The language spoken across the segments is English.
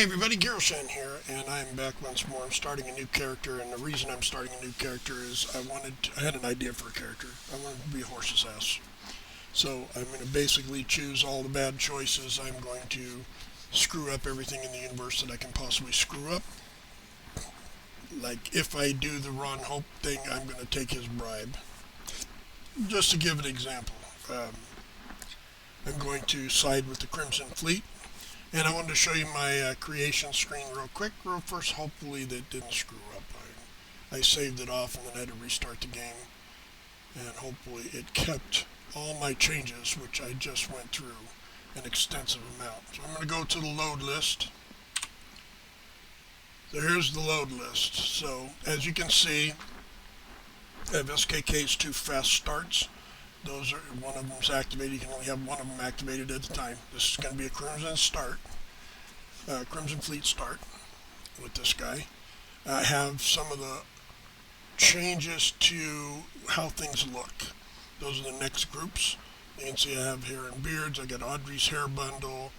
Hey everybody, Giroshan here, and I'm back once more. I'm starting a new character, and the reason I'm starting a new character is I had an idea for a character. I wanted to be a horse's ass. So I'm going to basically choose all the bad choices. I'm going to screw up everything in the universe that I can possibly screw up. Like if I do the Ron Hope thing, I'm going to take his bribe. Just to give an example, I'm going to side with the Crimson Fleet. And I wanted to show you my creation screen real quick. Real first, hopefully that didn't screw up. I saved it off and then I had to restart the game. And hopefully it kept all my changes, which I just went through an extensive amount. So I'm going to go to the load list. So here's the load list. So as you can see, I have SKK's 2 fast starts. Those are, one of them's activated. You can only have one of them activated at a time. This is going to be a Crimson Fleet start with this guy. I have some of the changes to how things look. Those are the next groups. You can see I have hair and beards. I got Audrey's hair bundle.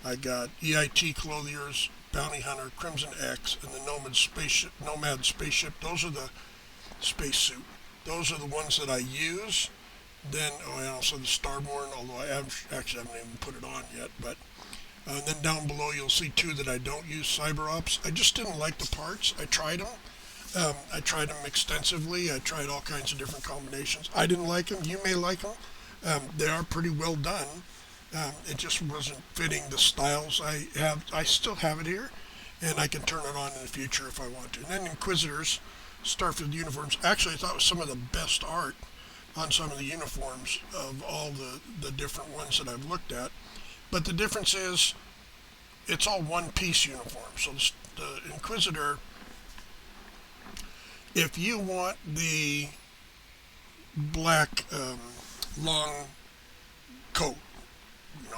I got EIT Clothiers, Bounty Hunter, Crimson X, and the Nomad Spaceship. Those are the spacesuit. Those are the ones that I use. Then, and also the Starborn, although I actually haven't even put it on yet. But then down below you'll see 2 that I don't use, Cyber Ops. I just didn't like the parts. I tried them. I tried them extensively. I tried all kinds of different combinations. I didn't like them. You may like them. They are pretty well done. It just wasn't fitting the styles I have. I still have it here, and I can turn it on in the future if I want to. And then Inquisitors, Starfield uniforms. Actually, I thought it was some of the best art on some of the uniforms of all the different ones that I've looked at. But the difference is it's all one-piece uniform. So the Inquisitor, if you want the black long coat,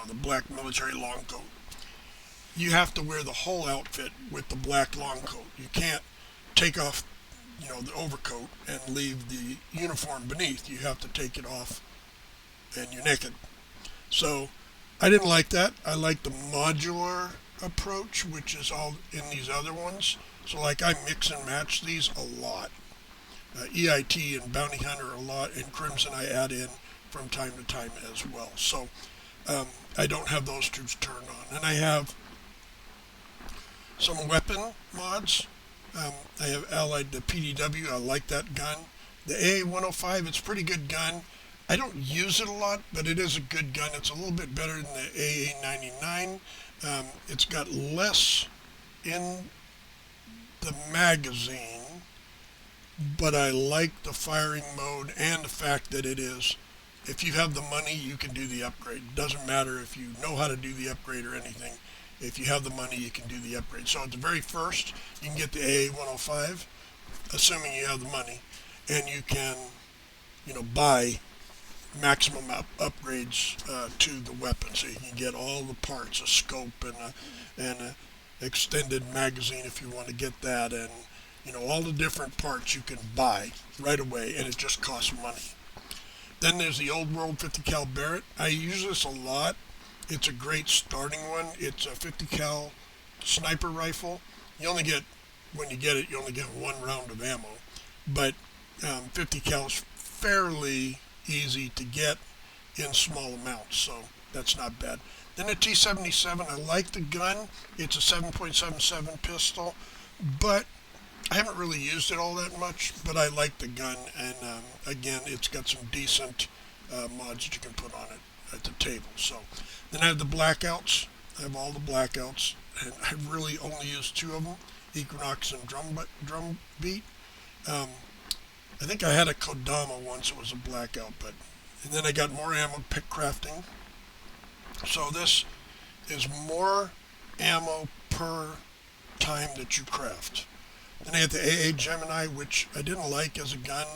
the black military long coat, you have to wear the whole outfit with the black long coat. You can't take off the overcoat and leave the uniform beneath. You have to take it off and you're naked. So I didn't like that. I like the modular approach, which is all in these other ones. So like I mix and match these a lot. EIT and Bounty Hunter a lot, and Crimson I add in from time to time as well. So I don't have those 2 turned on. And I have some weapon mods. I have allied the PDW. I like that gun. The AA-105, it's a pretty good gun. I don't use it a lot, but it is a good gun. It's a little bit better than the AA-99. It's got less in the magazine, but I like the firing mode and the fact that it is, if you have the money, you can do the upgrade. It doesn't matter if you know how to do the upgrade or anything. If you have the money, you can do the upgrade. So at the very first, you can get the AA-105, assuming you have the money, and you can, buy maximum upgrades to the weapon. So you can get all the parts, a scope and a extended magazine if you want to get that, and all the different parts you can buy right away, and it just costs money. Then there's the Old World 50 cal Barrett. I use this a lot. It's a great starting one. It's a 50 cal sniper rifle. When you get it, you only get 1 round of ammo. But 50 cal is fairly easy to get in small amounts, so that's not bad. Then the T-77, I like the gun. It's a 7.77 pistol, but I haven't really used it all that much, but I like the gun, and again, it's got some decent mods that you can put on it at the table. So then I have the blackouts. I have all the blackouts, and I've really only used 2 of them, Equinox and Drumbeat. I think I had a Kodama once. It was a blackout, and then I got more ammo pick crafting. So this is more ammo per time that you craft. Then I had the AA Gemini, which I didn't like as a gun.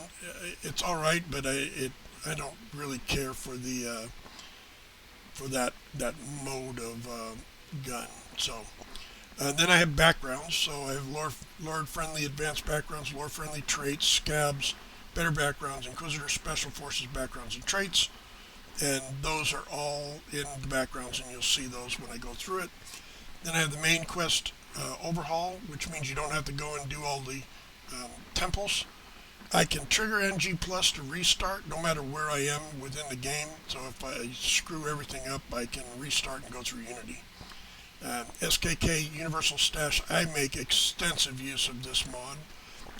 It's all right, but I don't really care for the for that mode of gun. So then I have backgrounds. So I have Lord-friendly advanced backgrounds, Lord-friendly traits, scabs, better backgrounds, Inquisitor Special Forces backgrounds and traits. And those are all in the backgrounds, and you'll see those when I go through it. Then I have the main quest overhaul, which means you don't have to go and do all the temples. I can trigger NG Plus to restart no matter where I am within the game. So if I screw everything up, I can restart and go through Unity. SKK Universal Stash, I make extensive use of this mod.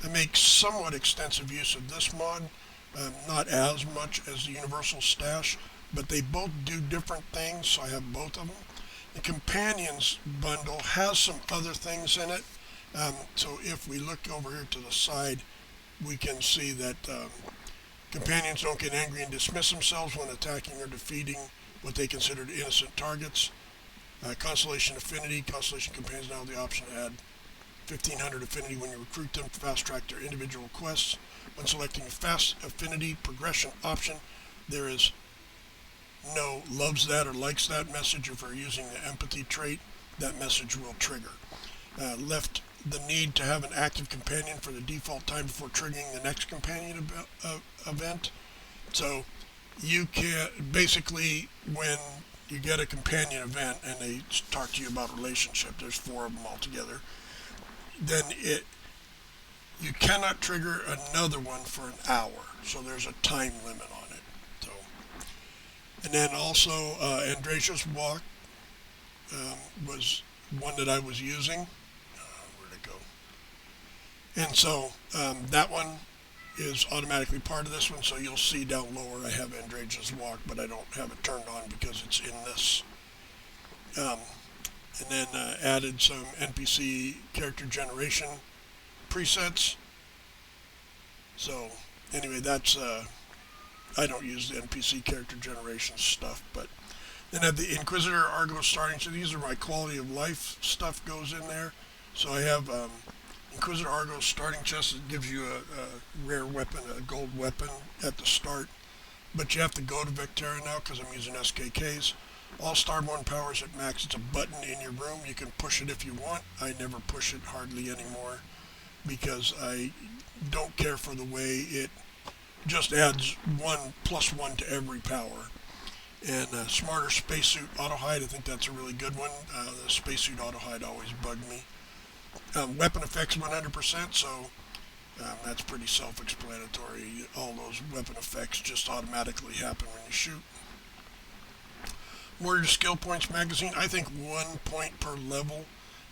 I make somewhat extensive use of this mod, not as much as the Universal Stash, but they both do different things, so I have both of them. The Companions bundle has some other things in it. So if we look over here to the side, we can see that companions don't get angry and dismiss themselves when attacking or defeating what they considered innocent targets. Constellation Affinity. Constellation Companions now have the option to add 1500 affinity when you recruit them to fast track their individual quests. When selecting a fast affinity progression option, there is no loves that or likes that message. If we're using the empathy trait, that message will trigger. Left the need to have an active companion for the default time before triggering the next companion event. So you can basically, when you get a companion event and they talk to you about relationship, there's 4 of them altogether, then you cannot trigger another one for an hour. So there's a time limit on it. So, and then also Andrasia's Walk was one that I was using. Where'd it go? And so that one is automatically part of this one, so you'll see down lower I have Andrasia's Walk, but I don't have it turned on because it's in this. And then added some NPC character generation presets. So anyway, that's I don't use the NPC character generation stuff, but then at the Inquisitor Argo starting, so these are my quality of life stuff goes in there. So I have Inquisitor Argo starting chest that gives you a rare weapon, a gold weapon at the start, but you have to go to Vectera now because I'm using SKKs. All Starborn powers at max. It's a button in your room. You can push it if you want. I never push it hardly anymore because I don't care for the way it just adds 1+1 to every power. And Smarter Spacesuit Auto Hide, I think that's a really good one. The Spacesuit Auto Hide always bugged me. Weapon effects 100%, so that's pretty self-explanatory. All those weapon effects just automatically happen when you shoot. Warrior Skill Points magazine, I think 1 point per level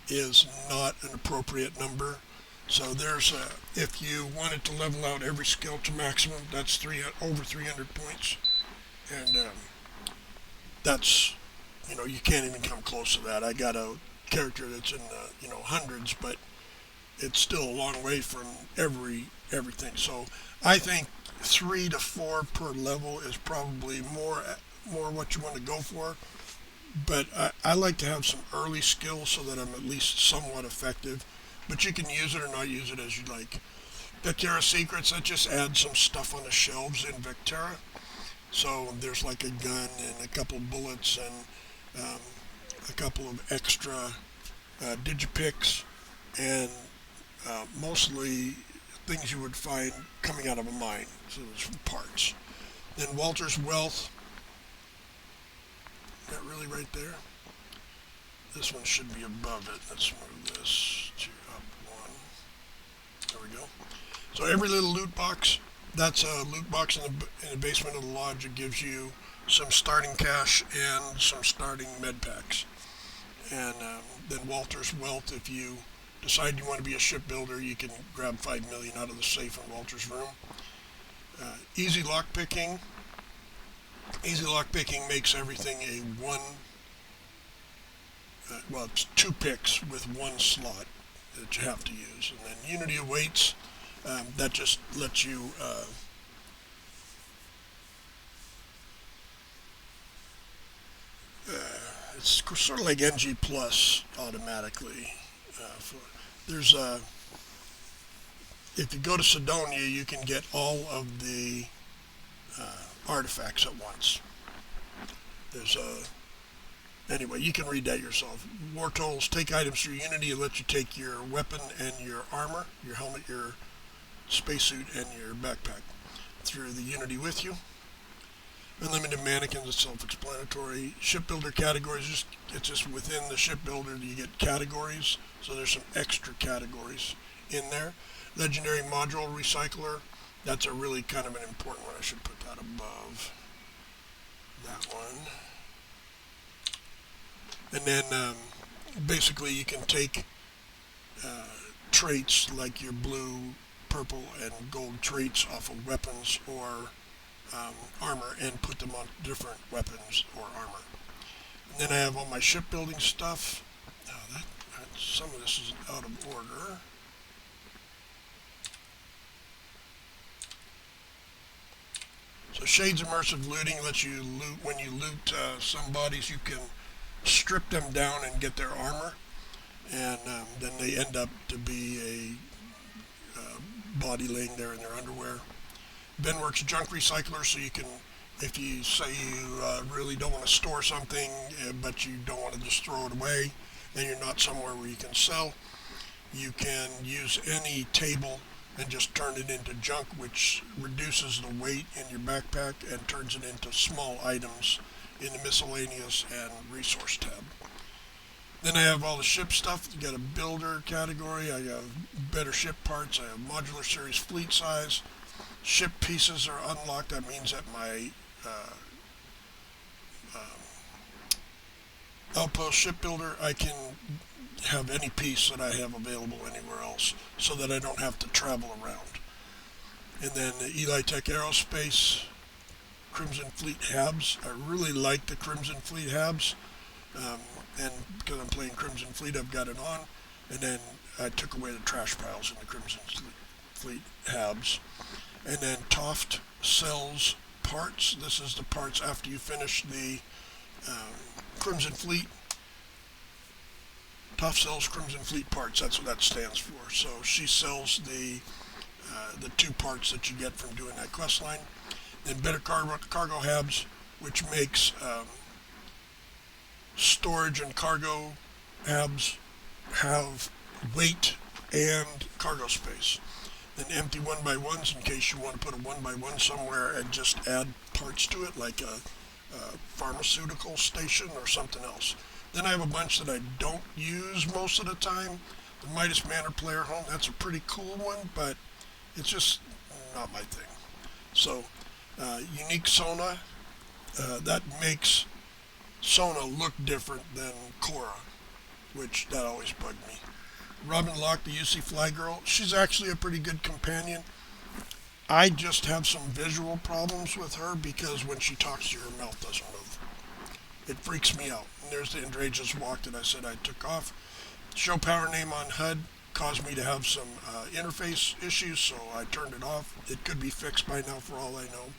is not an appropriate number. So there's if you wanted to level out every skill to maximum, that's over 300 points. And that's, you can't even come close to that. I got a character that's in the, hundreds, but it's still a long way from everything. So I think 3 to 4 per level is probably more what you want to go for. But I like to have some early skills so that I'm at least somewhat effective. But you can use it or not use it as you like. Vectera Secrets, that just adds some stuff on the shelves in Vectera. So there's like a gun and a couple bullets and a couple of extra digipicks and mostly things you would find coming out of a mine. So there's parts. Then Walter's Wealth. That really right there? This one should be above it. Let's move this to up 1. There we go. So every little loot box, that's a loot box in the basement of the lodge. It gives you some starting cash and some starting med packs. And then Walter's Wealth, if you decide you want to be a shipbuilder, you can grab 5 million out of the safe in Walter's room. Easy lockpicking. Easy lockpicking makes everything a it's 2 picks with 1 slot that you have to use. And then Unity Awaits, that just lets you it's sort of like NG Plus automatically. There's if you go to Sidonia, you can get all of the artifacts at once. There's anyway, you can read that yourself. War Tolls, take items through Unity. It lets you take your weapon and your armor, your helmet, your spacesuit, and your backpack through the Unity with you. Unlimited mannequins is self-explanatory. Shipbuilder categories, it's just within the shipbuilder you get categories. So there's some extra categories in there. Legendary module recycler. That's a really kind of an important one. I should put that above that one. And then basically you can take traits like your blue, purple, and gold traits off of weapons or armor and put them on different weapons or armor. And then I have all my shipbuilding stuff. Some of this is out of order. So Shades Immersive Looting lets you loot, when you loot some bodies, you can strip them down and get their armor, and then they end up to be a body laying there in their underwear. Benworks Junk Recycler, so you can, if you say you really don't want to store something, but you don't want to just throw it away, and you're not somewhere where you can sell, you can use any table and just turn it into junk, which reduces the weight in your backpack and turns it into small items in the miscellaneous and resource tab. Then I have all the ship stuff. You got a builder category. I have better ship parts. I have modular series fleet size. Ship pieces are unlocked. That means that my outpost shipbuilder, I can have any piece that I have available anywhere else so that I don't have to travel around. And then the Eli Tech Aerospace Crimson Fleet Habs. I really like the Crimson Fleet Habs, and because I'm playing Crimson Fleet, I've got it on. And then I took away the trash piles in the Crimson Fleet Habs. And then Toft sells parts. This is the parts after you finish the Crimson Fleet. Toft sells Crimson Fleet parts. That's what that stands for. So she sells the 2 parts that you get from doing that quest line. Then Better Cargo Habs, which makes storage and cargo habs have weight and cargo space. Then empty 1x1s in case you want to put a 1x1 somewhere and just add parts to it, like a pharmaceutical station or something else. Then I have a bunch that I don't use most of the time. The Midas Manor Player Home, that's a pretty cool one, but it's just not my thing. So, Unique Sona, that makes Sona look different than Cora, which that always bugged me. Robin Locke, the UC Fly Girl, she's actually a pretty good companion. I just have some visual problems with her because when she talks to you, her mouth doesn't move. It freaks me out. And there's the Andrage's walk that I said I took off. Show power name on HUD caused me to have some interface issues, so I turned it off. It could be fixed by now for all I know.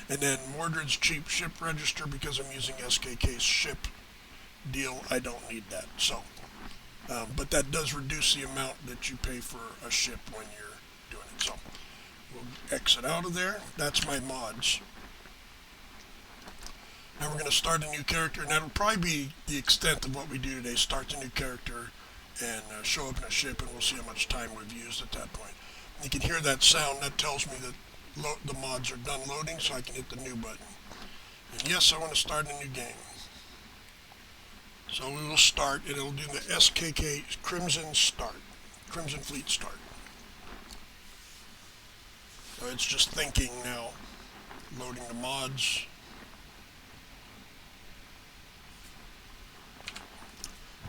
And then Mordred's cheap ship register, because I'm using SKK's ship deal, I don't need that. So, but that does reduce the amount that you pay for a ship when you're doing it. So we'll exit out of there. That's my mods. Now we're going to start a new character, and that'll probably be the extent of what we do today. Start a new character and show up in a ship, and we'll see how much time we've used at that point. You can hear that sound. That tells me that the mods are done loading, so I can hit the new button. And yes, I want to start a new game. So we will start, and it'll do the SKK Crimson Start, Crimson Fleet Start. So it's just thinking now, loading the mods.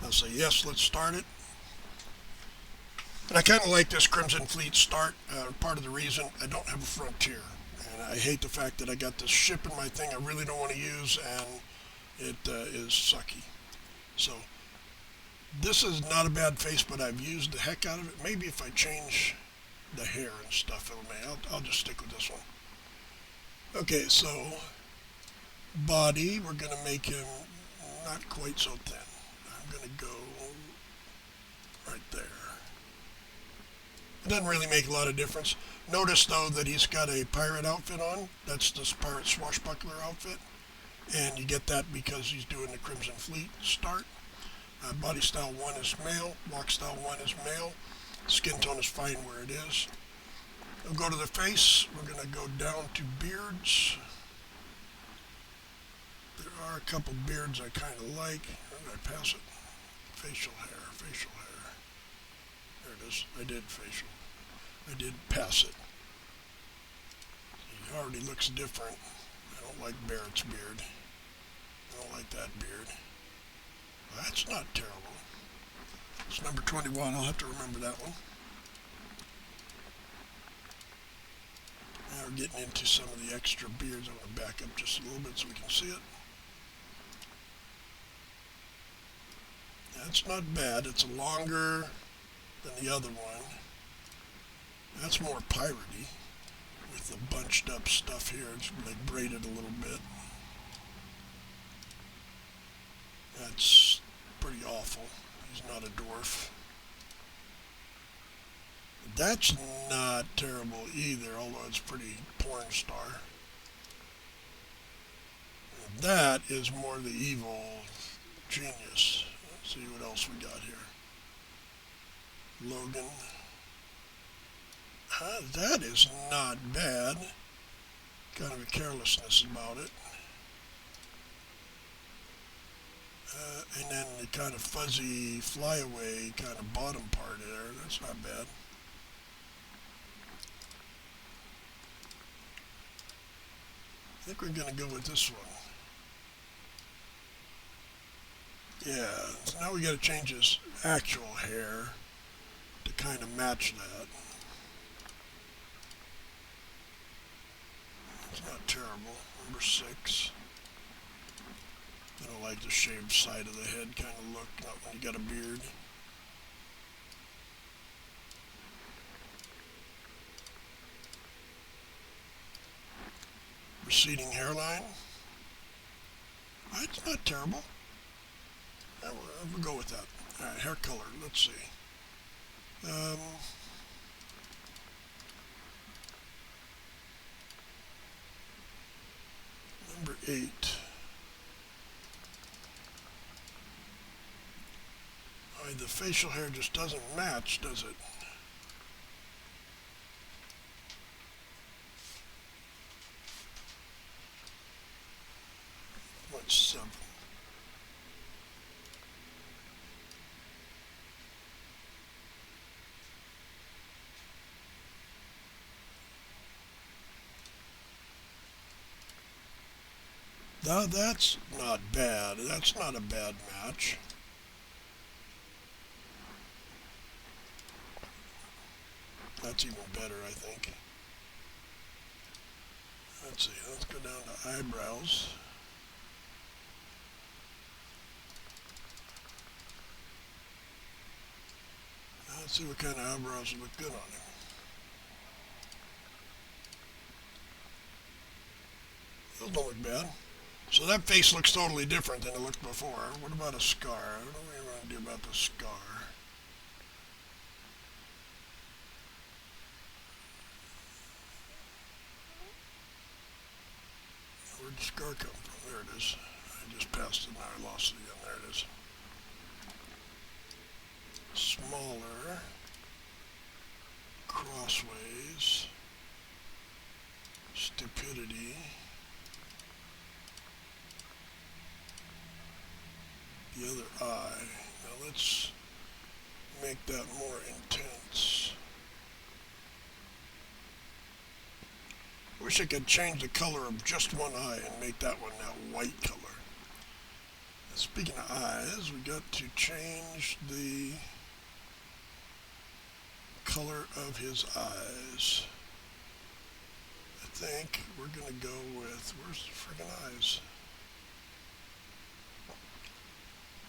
I'll say yes, let's start it. And I kind of like this Crimson Fleet Start. Part of the reason I don't have a Frontier. And I hate the fact that I got this ship in my thing I really don't want to use, and it is sucky. So this is not a bad face, but I've used the heck out of it. Maybe if I change the hair and stuff, I'll just stick with this one. Okay, so body, we're going to make him not quite so thin. I'm going to go right there. It doesn't really make a lot of difference. Notice though that he's got a pirate outfit on. That's this pirate swashbuckler outfit. And you get that because he's doing the Crimson Fleet Start. Body style 1 is male. Walk style 1 is male. Skin tone is fine where it is. We'll go to the face. We're going to go down to beards. are a couple beards I kind of like. Or did I pass it? Facial hair, facial hair. There it is. I did facial. I did pass it. He already looks different. I don't like Barrett's beard. I don't like that beard. Well, that's not terrible. It's number 21. I'll have to remember that one. Now we're getting into some of the extra beards. I'm going to back up just a little bit so we can see it. That's not bad. It's longer than the other one. That's more piratey with the bunched up stuff here. It's like braided a little bit. That's pretty awful. He's not a dwarf. That's not terrible either, although it's pretty porn star. And that is more the evil genius. Let's see what else we got here. Logan. That is not bad. Kind of a carelessness about it. And then the kind of fuzzy flyaway kind of bottom part there. That's not bad. I think we're going to go with this one. Yeah, so now we got to change his actual hair to kind of match that. It's not terrible. Number 6. I don't like the shaved side of the head kind of look, not when you got a beard. Receding hairline. It's not terrible. We'll go with that. Alright, hair color. Let's see. Number 8. The facial hair just doesn't match, does it? What's 7? Now that's not bad. That's not a bad match. That's even better, I think. Let's see, let's go down to eyebrows. Let's see what kind of eyebrows look good on him. Those don't look bad. So that face looks totally different than it looked before. What about a scar? What do we want to do about the scar? Where'd the scar come from? There it is. I just passed it, now I lost it again. There it is. Smaller. Crossways. Stupidity. The other eye. Now let's make that more intense. Wish I could change the color of just one eye and make that one that white color. And speaking of eyes, we got to change the color of his eyes. I think we're going to go with, where's the friggin' eyes?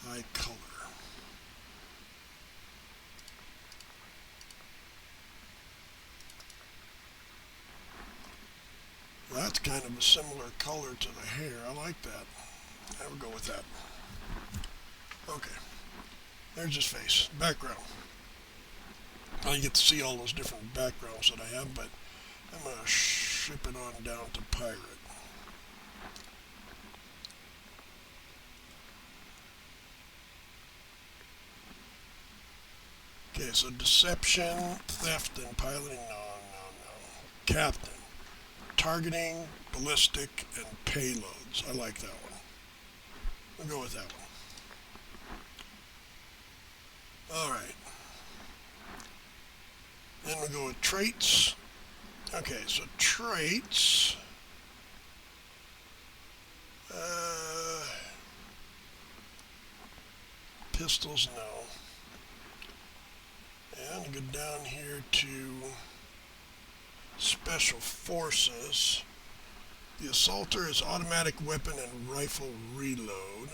Eye color. That's kind of a similar color to the hair. I like that. I will go with that. Okay. There's his face. Background. Now you get to see all those different backgrounds that I have, but I'm going to ship it on down to pirate. Okay, so deception, theft, and piloting. No. Captain. Targeting, ballistic, and payloads. I like that one. We'll go with that one. Alright. Then we'll go with traits. Okay, so traits. Pistols, no. And go down here to Special Forces. The Assaulter is automatic weapon and rifle reload.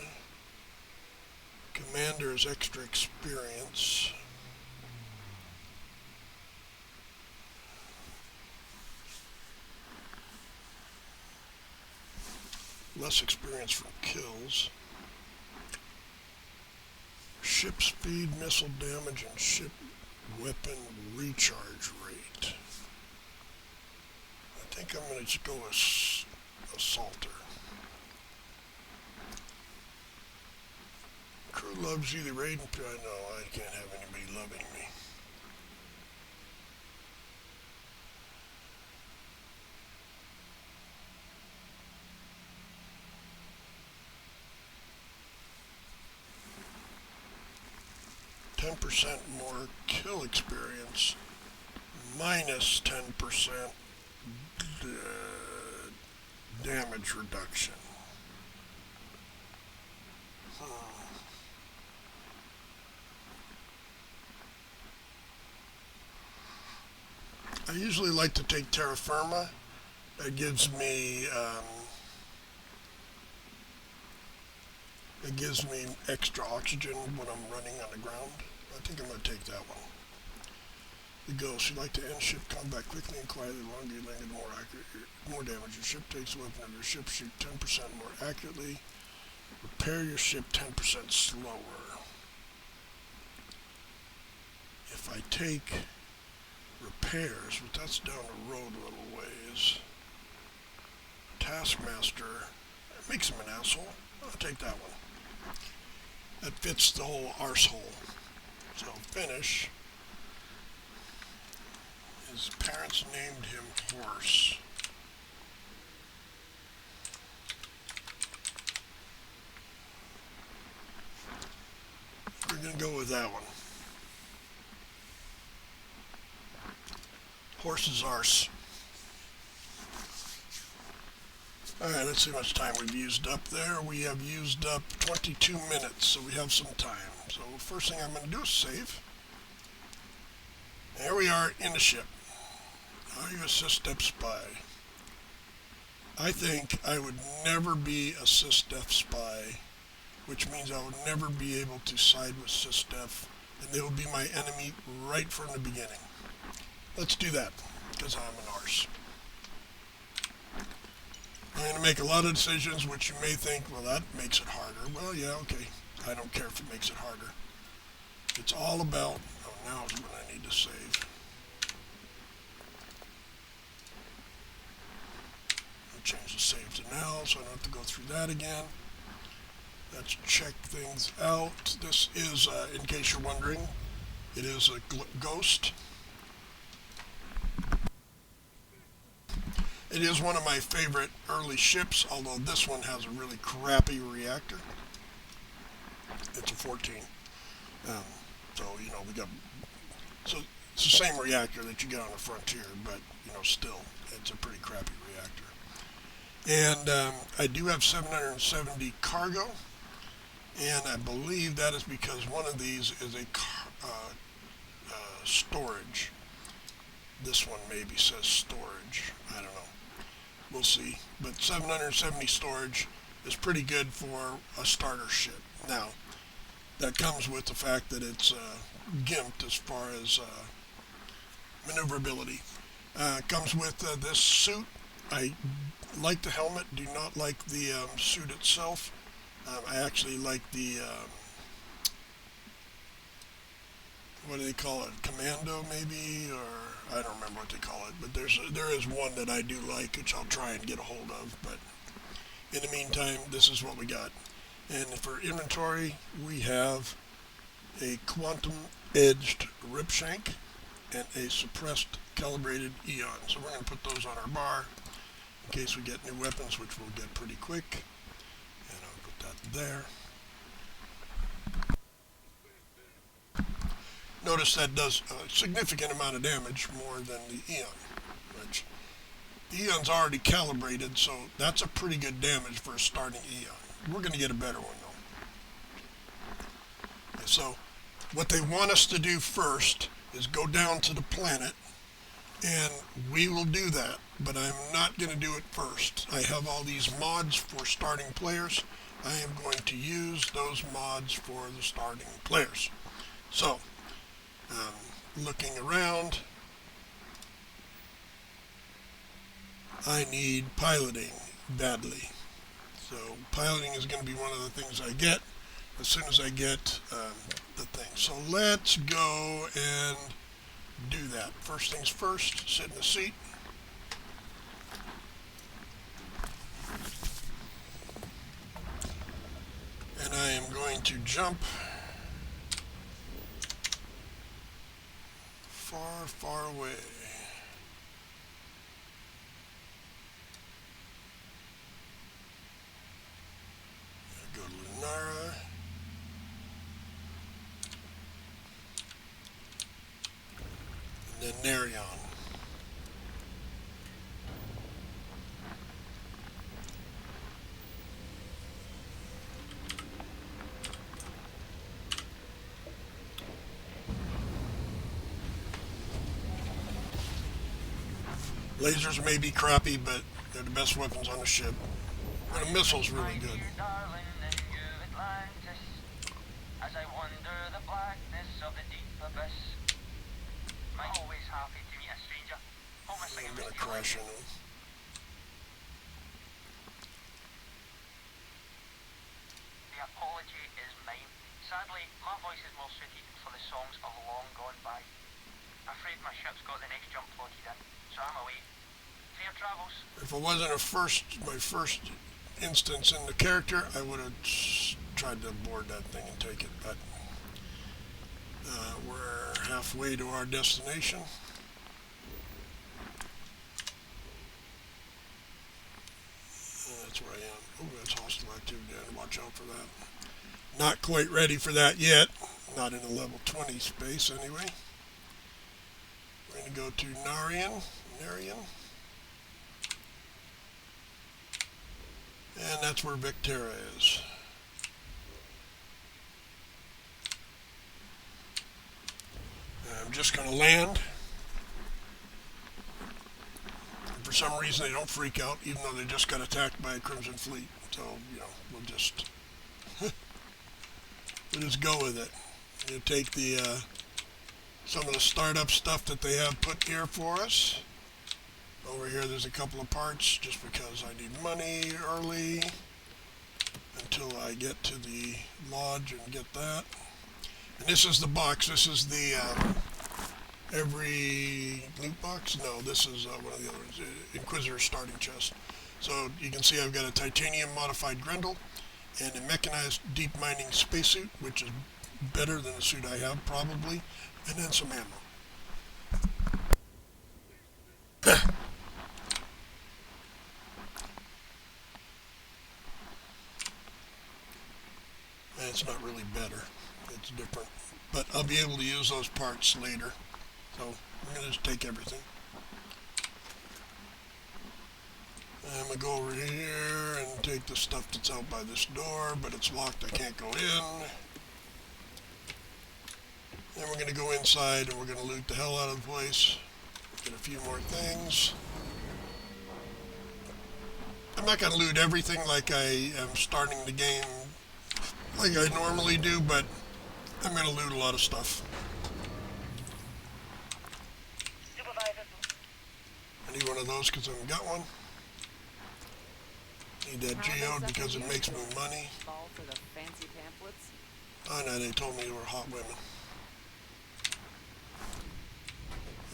Commander is extra experience. Less experience from kills. Ship speed, missile damage, and ship weapon recharge rate. I think I'm going to just go with Assaulter. Crew loves you, the raid. No, I can't have anybody loving me. %, more kill experience, minus 10% damage reduction. I usually like to take terra firma. It gives me extra oxygen when I'm running on the ground. I think I'm going to take that one. The Ghost. You like to end ship combat quickly and quietly. Longer you land, more damage. Your ship takes the weapon of your ship. Shoot 10% more accurately. Repair your ship 10% slower. If I take repairs, but that's down the road a little ways. Taskmaster. It makes him an asshole. I'll take that one. That fits the whole arsehole. So finish. His parents named him Horse. We're going to go with that one. Horse's arse. Alright, let's see how much time we've used up there. We have used up 22 minutes, so we have some time. So first thing I'm going to do is save. There we are in the ship. Are you a sys-def spy? I think I would never be a sys-def spy, which means I would never be able to side with sys-def, and they will be my enemy right from the beginning. Let's do that, because I'm an arse. I'm going to make a lot of decisions which you may think, well, that makes it harder. Well, yeah, okay. I don't care if it makes it harder. It's all about, oh, now is when I need to save. I'll change the save to now, so I don't have to go through that again. Let's check things out. This is, in case you're wondering, it is a Ghost. It is one of my favorite early ships, although this one has a really crappy reactor. It's a 14. So, we got... So, it's the same reactor that you get on the Frontier, but, still, it's a pretty crappy reactor. And I do have 770 cargo, and I believe that is because one of these is a storage. This one maybe says storage. I don't know. We'll see. But 770 storage is pretty good for a starter ship. Now, that comes with the fact that it's gimped as far as maneuverability. It comes with this suit. I like the helmet, do not like the suit itself. I actually like the, what do they call it, commando maybe, or I don't remember what they call it, but there is one that I do like, which I'll try and get a hold of, but in the meantime, this is what we got. And for inventory, we have a quantum edged ripshank and a suppressed calibrated eon. So we're going to put those on our bar in case we get new weapons, which we'll get pretty quick. And I'll put that there. Notice that does a significant amount of damage, more than the Eon, which the Eon's already calibrated, so that's a pretty good damage for a starting Eon. We're going to get a better one though. Okay, so what they want us to do first is go down to the planet, and we will do that, but I'm not going to do it first. I have all these mods for starting players. I am going to use those mods for the starting players. So, looking around, I need piloting badly. So piloting is going to be one of the things I get as soon as I get the thing. So let's go and do that. First things first, sit in the seat. And I am going to jump far, far away. Go to Lunara. And then Nerion. Lasers may be crappy, but they're the best weapons on the ship. And a missile's really good. As I wander the blackness of the deep abyss, I'm always happy to meet a stranger. I'm gonna crash into him. The apology is mine. Sadly, my voice is more suited for the songs of long gone by. Afraid my ship's got the next jump plotted in, so I'm away. Fair travels. If it wasn't my first instance in the character, I would have tried to board that thing and take it, but we're halfway to our destination. That's where I am. Oh, that's hostile activity. I gotta watch out for that. Not quite ready for that yet. Not in a level 20 space anyway. We're going to go to Nerion. And that's where Victera is. I'm just going to land. And for some reason they don't freak out, even though they just got attacked by a Crimson Fleet. So, we'll just go with it. You take the some of the startup stuff that they have put here for us. Over here there's a couple of parts just because I need money early until I get to the lodge and get that. And this is the box. This is the every loot box. No, this is one of the other ones, Inquisitor starting chest. So you can see I've got a titanium modified Grendel and a mechanized deep mining spacesuit, which is better than the suit I have probably, and then some ammo. And it's not really better, it's different, but I'll be able to use those parts later. So I'm going to just take everything. And I'm going to go over here and take the stuff that's out by this door, but it's locked, I can't go in. Then we're going to go inside and we're going to loot the hell out of the place. Get a few more things. I'm not going to loot everything like I am starting the game like I normally do, but I'm going to loot a lot of stuff. I need one of those because I haven't got one. Need that geode because it makes me money. Fall for the fancy pamphlets? Oh no, they told me they were hot women.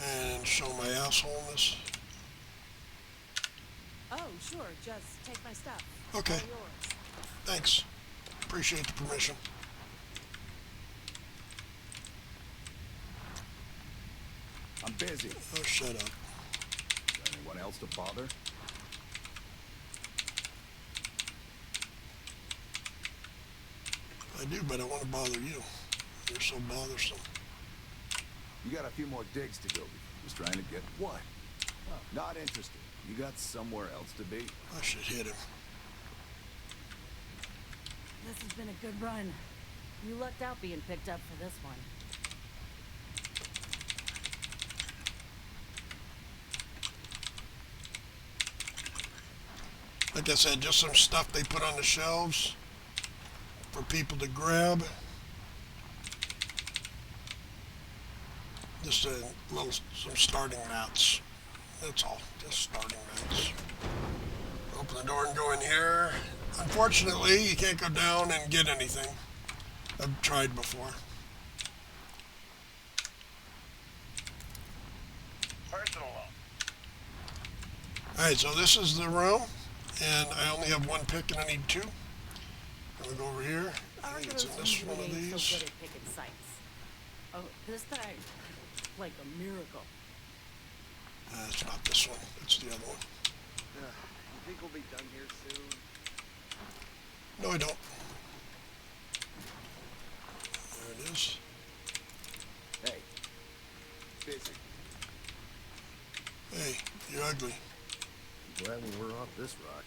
And show my assholeness. Oh, sure. Just take my stuff. Okay. All yours. Thanks. Appreciate the permission. I'm busy. Oh, shut up. Anyone else to bother? I do, but I want to bother you. You're so bothersome. You got a few more digs to go. Just trying to get what? Not interested. You got somewhere else to be? I should hit him. This has been a good run. You lucked out being picked up for this one. Like I said, just some stuff they put on the shelves for people to grab. Just some starting mats. That's all. Just starting mats. Open the door and go in here. Unfortunately, you can't go down and get anything. I've tried before. Personal loan. Alright, so this is the room. And I only have one pick and I need two. I'm gonna go over here. I think it's in this one of these. So good at picking sites. Oh, this guy, like a miracle. It's not this one. It's the other one. You think we'll be done here soon? No, I don't. There it is. Hey. Busy. Hey, you're ugly. Glad when we're off this rock.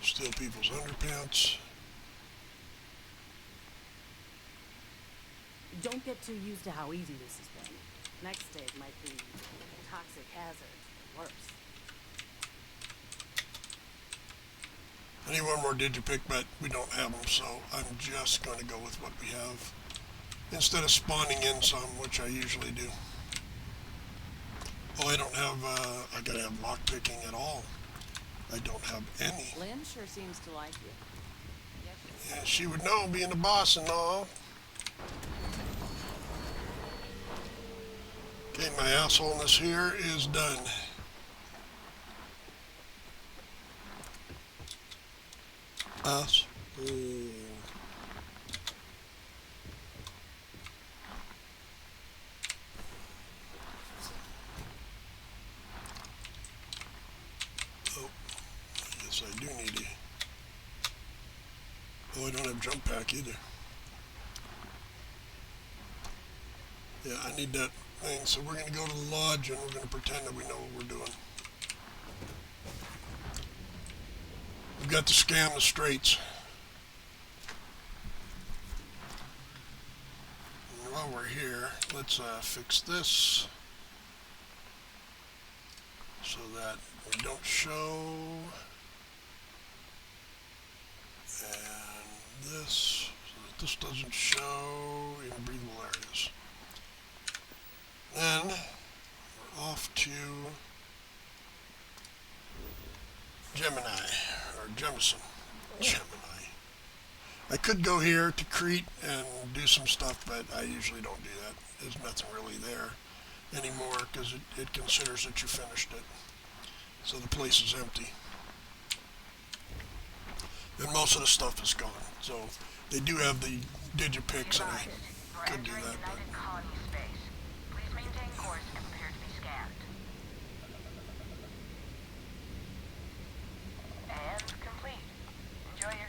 Steal people's underpants. Don't get too used to how easy this has been. Next stage might be toxic hazard, or worse. I need one more digipick, but we don't have them, so I'm just going to go with what we have. Instead of spawning in some, which I usually do. Oh, I don't have, I gotta have lockpicking at all. I don't have any. Lynn sure seems to like you. Yeah, she would know, being the boss and all. Okay, my assholeness here is done. Us. Oh, I guess I do need a... Oh, I don't have jump pack either. Yeah, I need that thing, so we're going to go to the lodge and we're going to pretend that we know what we're doing. We've got to scam the straits. And while we're here, let's fix this so that we don't show. And this, so that this doesn't show in breathable areas. Then we're off to Gemini, or Jemison. Gemini. I could go here to Crete and do some stuff, but I usually don't do that. There's nothing really there anymore because it considers that you finished it. So the place is empty. And most of the stuff is gone. So they do have the digipicks and I could do that. But Please maintain course and prepare to be scanned. And complete. Enjoy your...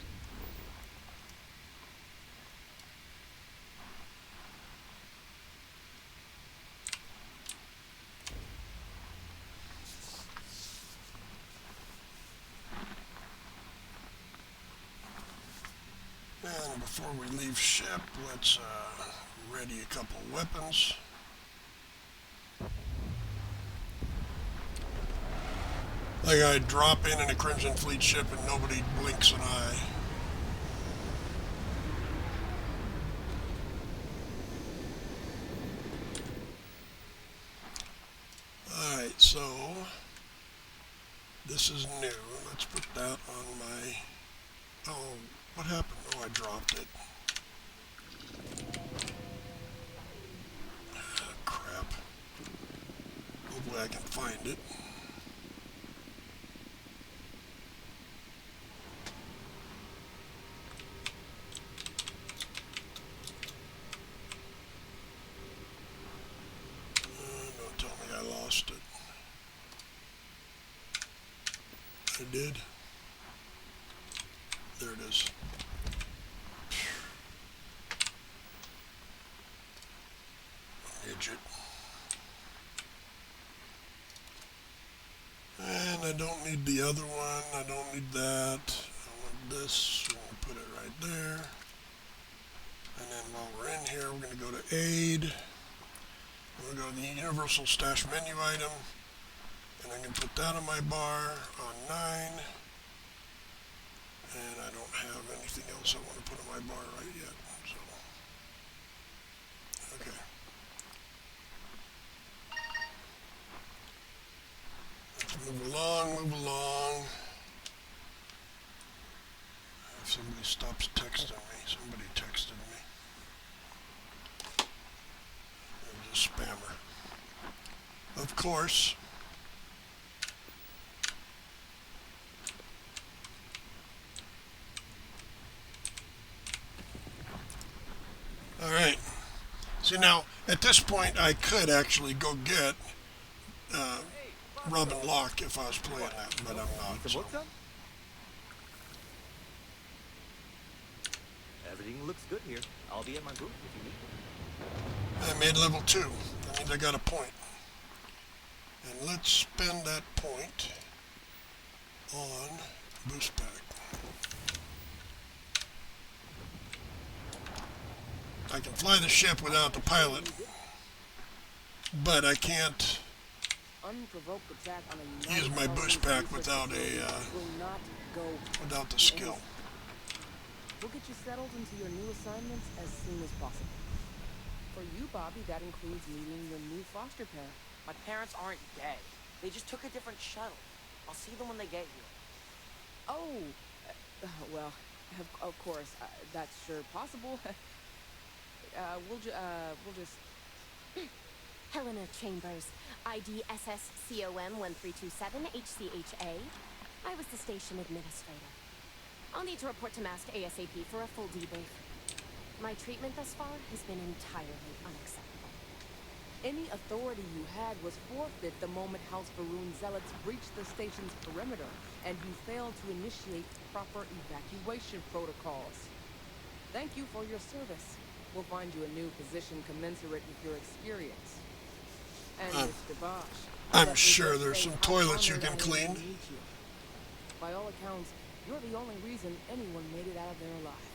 And before we leave ship, let's ready a couple weapons. Like I drop in a Crimson Fleet ship and nobody blinks an eye. Alright, so this is new. Let's put that on my... Oh, what happened? Oh, I dropped it. Ah, crap. Hopefully I can find it. Don't tell me I lost it. I did. There it is. Midget. And I don't need the other one. I don't need that. I want this. We're going to put it right there. And then while we're in here, we're going to go to Aid. I'm going to go to the Universal Stash menu item. And I'm going to put that on my bar on 9. And I don't have anything else I want to put on my bar right yet. So, okay. Let's move along, move along. If somebody stops texting me, somebody texted me. There's a spammer. Of course. All right. See, now, at this point, I could actually go get Robin Locke if I was playing that, but I'm not. Some So. work done? Everything looks good here. I'll be at my booth if you need me. I made level 2. That means I got a point. And let's spend that point on boost pack. I can fly the ship without the pilot, but I can't Unprovoked attack on a use my boost pack without will not go without the skill. We'll get you settled into your new assignments as soon as possible. For you, Bobby, that includes meeting your new foster parent. My parents aren't dead. They just took a different shuttle. I'll see them when they get here. Oh, well, of course, that's sure possible. We'll just... Helena Chambers, ID SSCOM 1327 HCHA. I was the station administrator. I'll need to report to MAST ASAP for a full debrief. My treatment thus far has been entirely unacceptable. Any authority you had was forfeit the moment House Varun zealots breached the station's perimeter, and you failed to initiate proper evacuation protocols. Thank you for your service. We'll find you a new position commensurate with your experience. And Mr. Bosch, I'm sure there's some toilets you can clean. By all accounts, you're the only reason anyone made it out of there alive.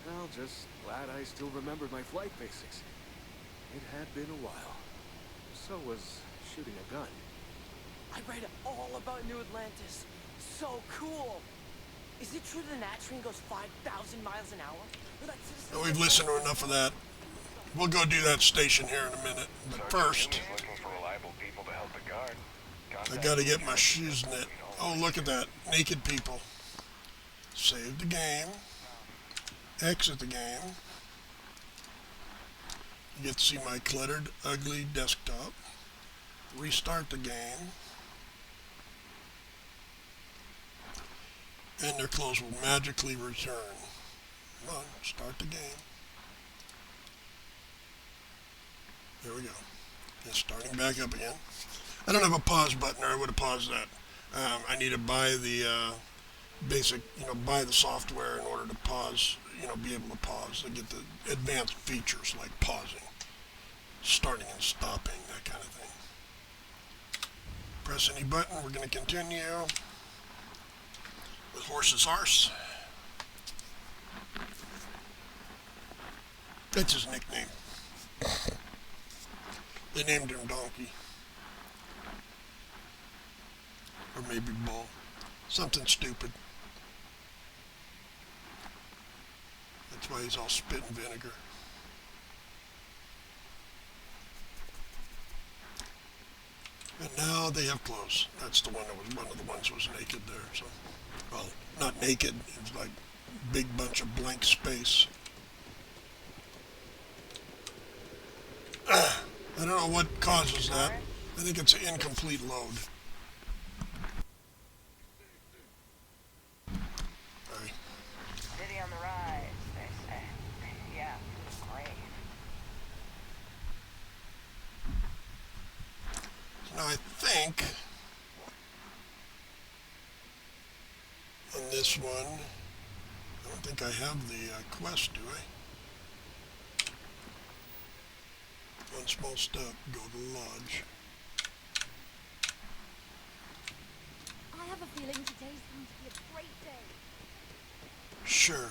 Well, just glad I still remembered my flight basics. It had been a while. So was shooting a gun. I read all about New Atlantis. So cool. Is it true the Nat train goes 5,000 miles an hour? And we've listened to enough of that. We'll go do that station here in a minute. But first, I gotta get my shoes knit. Oh, look at that. Naked people. Save the game. Exit the game. You get to see my cluttered, ugly desktop. Restart the game. And their clothes will magically return. Come on, start the game. There we go. It's starting back up again. I don't have a pause button, or I would have paused that. I need to buy the basic, buy the software in order to pause, be able to pause and get the advanced features like pausing, starting and stopping, that kind of thing. Press any button. We're going to continue with Horse's Arse. That's his nickname. They named him Donkey. Or maybe Bull. Something stupid. That's why he's all spit and vinegar. And now they have clothes. That's the one that was one of the ones that was naked there. So, well, not naked. It was like a big bunch of blank space. I don't know what causes that. I think it's an incomplete load. Sorry. City on the rise, they say. Yeah, great. Now I think on this one, I don't think I have the quest, do I? On one small step. Go to the lodge. I have a feeling today's going to be a great day. Sure.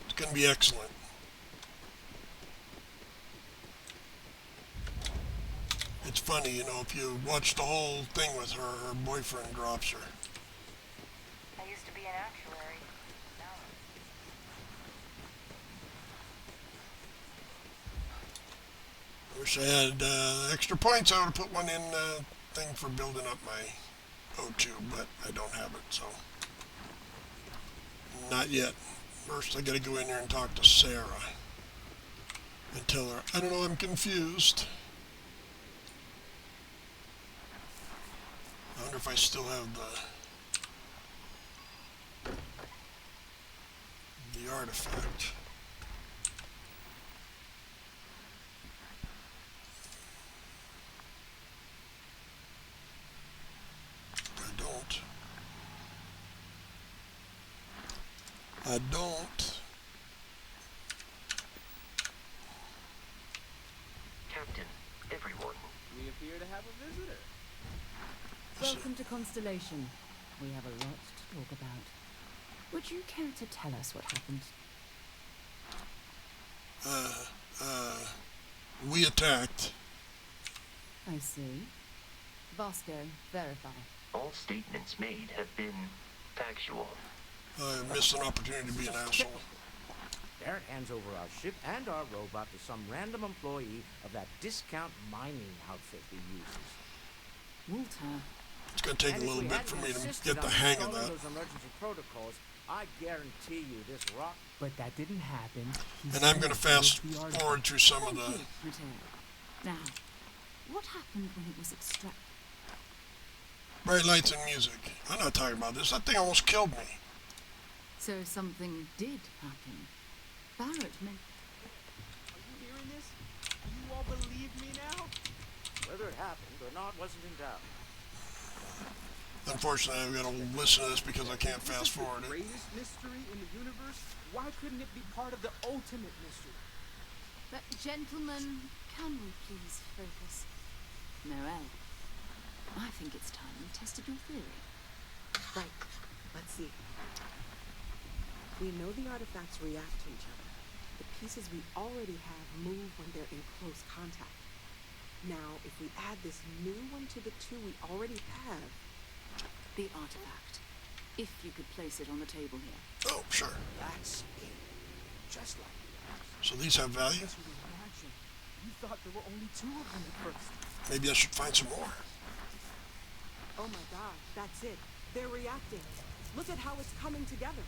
It's going to be excellent. It's funny, you know, if you watch the whole thing with her, her boyfriend drops her. I used to be an actuary. Now I wish I had extra points. I would have put one in the thing for building up my O2, but I don't have it, so. Not yet. First, I gotta go in there and talk to Sarah and tell her, I don't know, I'm confused. I wonder if I still have the artifact. I don't. I don't. Captain, everyone. We appear to have a visitor. Welcome to Constellation. We have a lot to talk about. Would you care to tell us what happened? We attacked. I see. Vasco, verify. All statements made have been factual. I missed an opportunity to be an asshole. Barrett hands over our ship and our robot to some random employee of that discount mining outfit he uses. Walter. It's going to take And a if little we bit hadn't for me to insisted get the on hang of installing that. those emergency protocols, I guarantee you this rock. But that didn't happen. And I'm going to fast forward through some of the... Now, what happened when it was extracted? bright lights and music. I'm not talking about this. That thing almost killed me. So something did happen. Barrett meant... Are you hearing this? Do you all believe me now? Whether it happened or not wasn't in doubt. Unfortunately, I've got to listen to this because I can't This fast is the forward it. greatest mystery in the universe. Why couldn't it be part of the ultimate mystery? But gentlemen, can we please focus? Noel, I think it's time we tested your theory. Right. Let's see. We know the artifacts react to each other. The pieces we already have move when they're in close contact. Now, if we add this new one to the two we already have... The artifact. If you could place it on the table here. Oh, sure. That's it. Just like that. So these have value? Just imagine. You thought there were only two of them at first. Maybe I should find some more. Oh my god, that's it. They're reacting. Look at how it's coming together.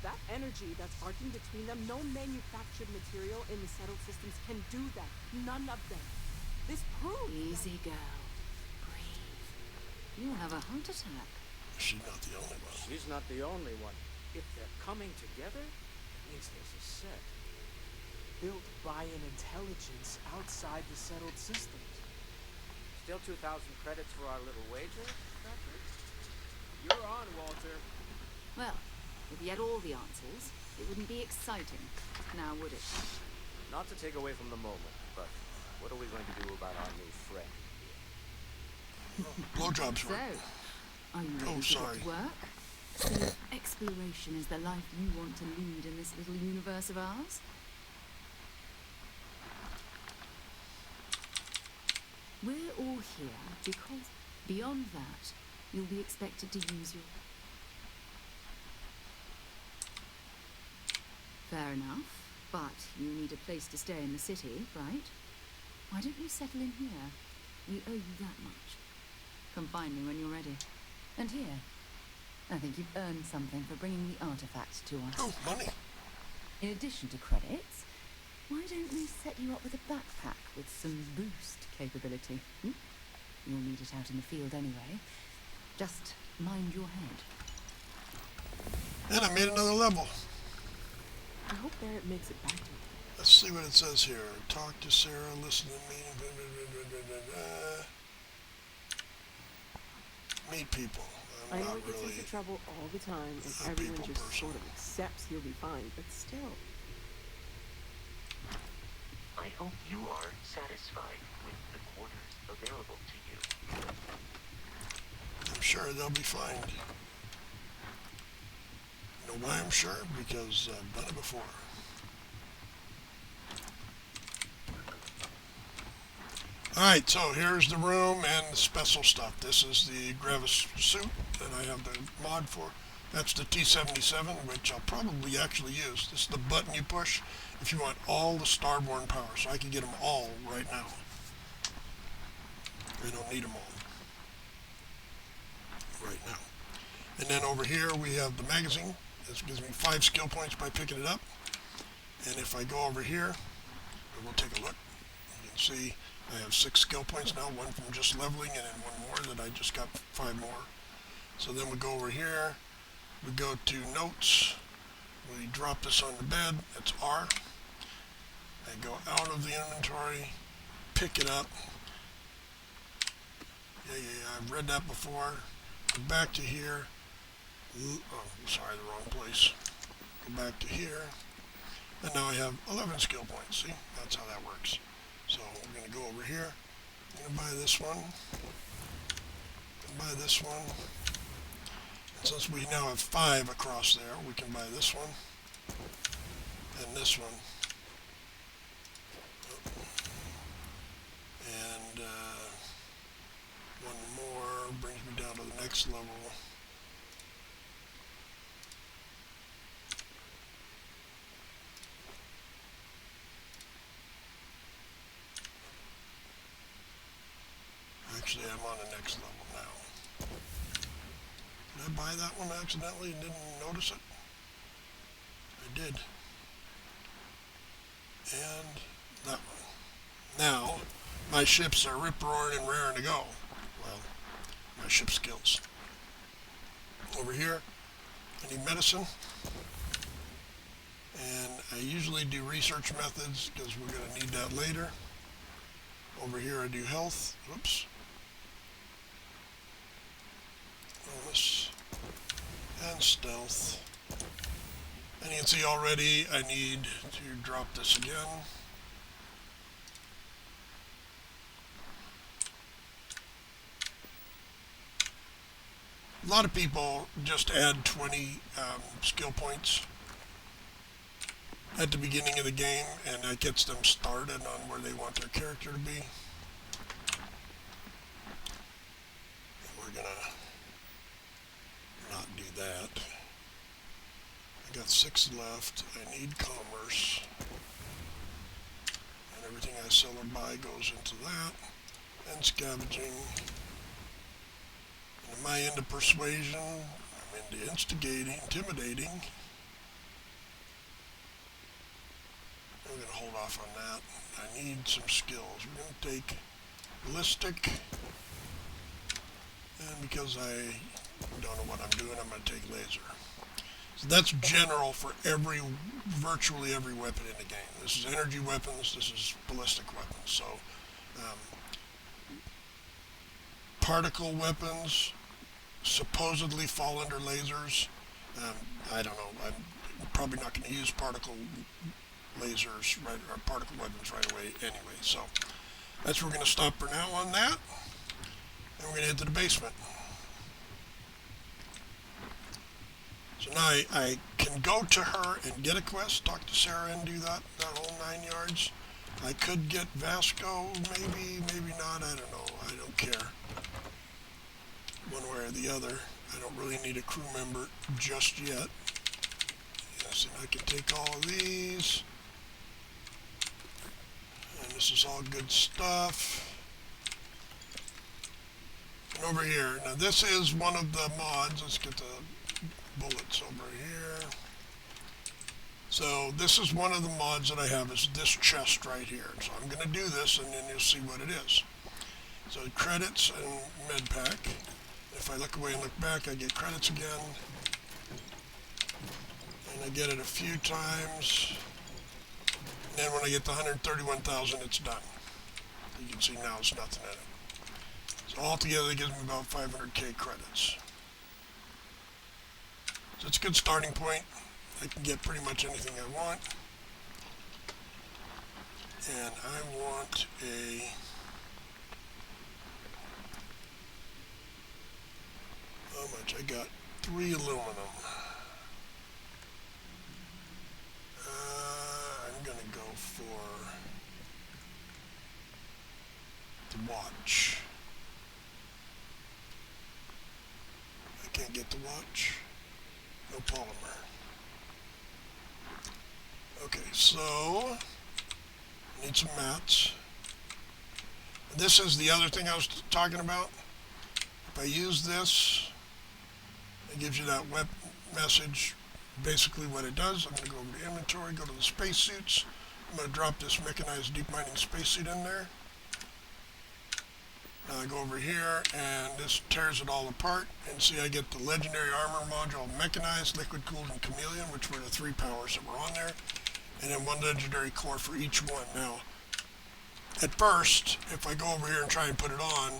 That energy that's arcing between them, no manufactured material in the settled systems can do that. None of them. This proves... Easy, girl. Breathe. You'll have a heart attack. She's not the only one. She's not the only one. If they're coming together, it means there's a set. Built by an intelligence outside the settled systems. Still 2,000 credits for our little wager, Patrick? You're on, Walter. Well, if you had all the answers, it wouldn't be exciting. Now, would it? Not to take away from the moment, but what are we going to do about our new friend here? Blowjobs So, were... are you ready Oh, to sorry. get to work? See if exploration is the life you want to lead in this little universe of ours? We're all here because, beyond that, you'll be expected to use your... Fair enough, but you need a place to stay in the city, right? Why don't you settle in here? We owe you that much. Come find me when you're ready. And here, I think you've earned something for bringing the artifact to us. Oh, money. In addition to credits, why don't we set you up with a backpack with some boost capability? You'll need it out in the field anyway. Just mind your head. And I made another level. I hope Barrett makes it back to me. Let's see what it says here. Talk to Sarah, listen to me. Meet people. I I'm know not he gets really into trouble all the time, and a everyone people just person. sort of accepts he'll be fine, but still. I hope you are satisfied with the quarters available to you. I'm sure they'll be fine. You know why I'm sure? Because I've done it before. Alright, so here's the room and the special stuff. This is the Gravis suit that I have the mod for. That's the T-77, which I'll probably actually use. This is the button you push if you want all the starborn power. So I can get them all right now. I don't need them all right now. And then over here we have the magazine. This gives me 5 skill points by picking it up. And if I go over here, we'll take a look. You can see I have 6 skill points now, one from just leveling and then one more that I just got 5 more. So then we go over here, we go to notes, we drop this on the bed, that's R. I go out of the inventory, pick it up. Yeah, I've read that before. Go back to here. Oh, sorry, the wrong place. Go back to here. And now I have 11 skill points. See, that's how that works. So we're going to go over here. I'm going to buy this one. Buy this one. And since we now have 5 across there, we can buy this one and this one. And one more brings me down to the next level. Actually, I'm on the next level now. Did I buy that one accidentally and didn't notice it? I did. And that one. Now, my ships are rip-roaring and raring to go. Well, my ship skills. Over here, I need medicine. And I usually do research methods because we're going to need that later. Over here I do health. Oops. Bonus. And stealth. And you can see already I need to drop this again. A lot of people just add 20 skill points at the beginning of the game, and that gets them started on where they want their character to be. And we're gonna not do that. I got 6 left. I need commerce. And everything I sell or buy goes into that. And scavenging. And am I into persuasion? I'm into instigating, intimidating. I'm going to hold off on that. I need some skills. We're going to take ballistic. And because I don't know what I'm doing, I'm going to take laser. So that's general for virtually every weapon in the game. This is energy weapons, this is ballistic weapons. So particle weapons supposedly fall under lasers. I don't know. I'm probably not going to use particle lasers right, or particle weapons right away anyway. So that's where we're going to stop for now on that. And we're going to head to the basement. So now I can go to her and get a quest, talk to Sarah and do that whole 9 yards. I could get Vasco, maybe, maybe not, I don't know. I don't care. One way or the other. I don't really need a crew member just yet. Yes, and I can take all of these. And this is all good stuff. And over here, now this is one of the mods. Let's get the bullets over here. So this is one of the mods that I have, is this chest right here. So I'm going to do this and then you'll see what it is. So credits and med pack. If I look away and look back, I get credits again. And I get it a few times. And then when I get to 131,000, it's done. You can see now it's nothing in it. So altogether it gives me about 500k credits. So it's a good starting point. I can get pretty much anything I want. And I want a how much? I got 3 aluminum. I'm gonna go for the watch. I can't get the watch. No polymer. Okay, so need some mats. And this is the other thing I was talking about. If I use this, it gives you that web message. Basically what it does, I'm going to go over to inventory, go to the spacesuits. I'm going to drop this mechanized deep mining spacesuit in there. Now I go over here and this tears it all apart, and see I get the legendary armor module, mechanized, liquid cooled, and chameleon, which were the 3 powers that were on there, and then 1 legendary core for each one. Now at first, if I go over here and try and put it on,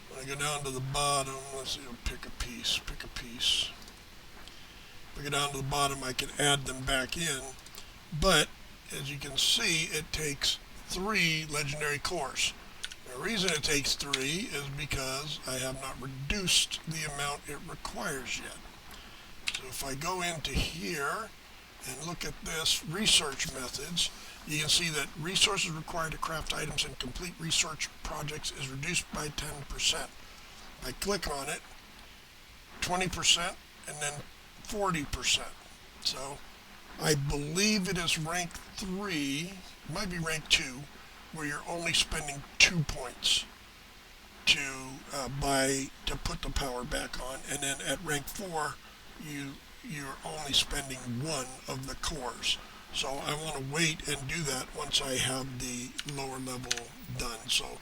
when I go down to the bottom, let's see, pick a piece. If I go down to the bottom, I can add them back in, but as you can see, it takes 3 legendary cores. The reason it takes 3 is because I have not reduced the amount it requires yet. So if I go into here and look at this research methods, you can see that resources required to craft items and complete research projects is reduced by 10%. I click on it, 20%, and then 40%. So I believe it is rank 3, it might be rank 2, where you're only spending 2 points to put the power back on, and then at rank 4 you're only spending 1 of the cores. So I want to wait and do that once I have the lower level done. So